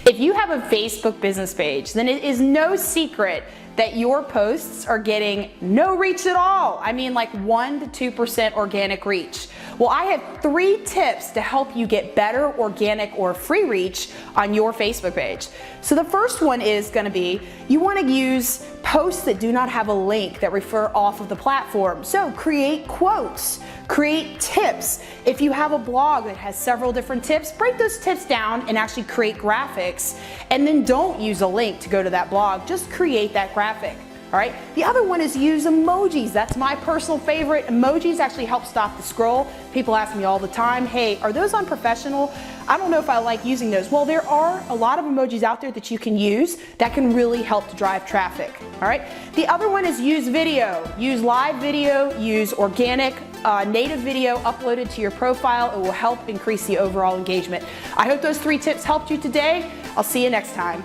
If you have a Facebook business page, then it is no secret that your posts are getting no reach at all. I mean, like 1 to 2% organic reach. Well, I have 3 tips to help you get better organic or free reach on your Facebook page. So the first one is going to be, you want to use posts that do not have a link that refer off of the platform. So create quotes, create tips. If you have a blog that has several different tips, break those tips down and actually create graphics, and then don't use a link to go to that blog, just create that graphic. All right. The other one is use emojis. That's my personal favorite. Emojis actually help stop the scroll. People ask me all the time, hey, are those unprofessional? I don't know if I like using those. Well, there are a lot of emojis out there that you can use that can really help to drive traffic. All right. The other one is use video. Use live video, use organic, native video uploaded to your profile. It will help increase the overall engagement. I hope those 3 tips helped you today. I'll see you next time.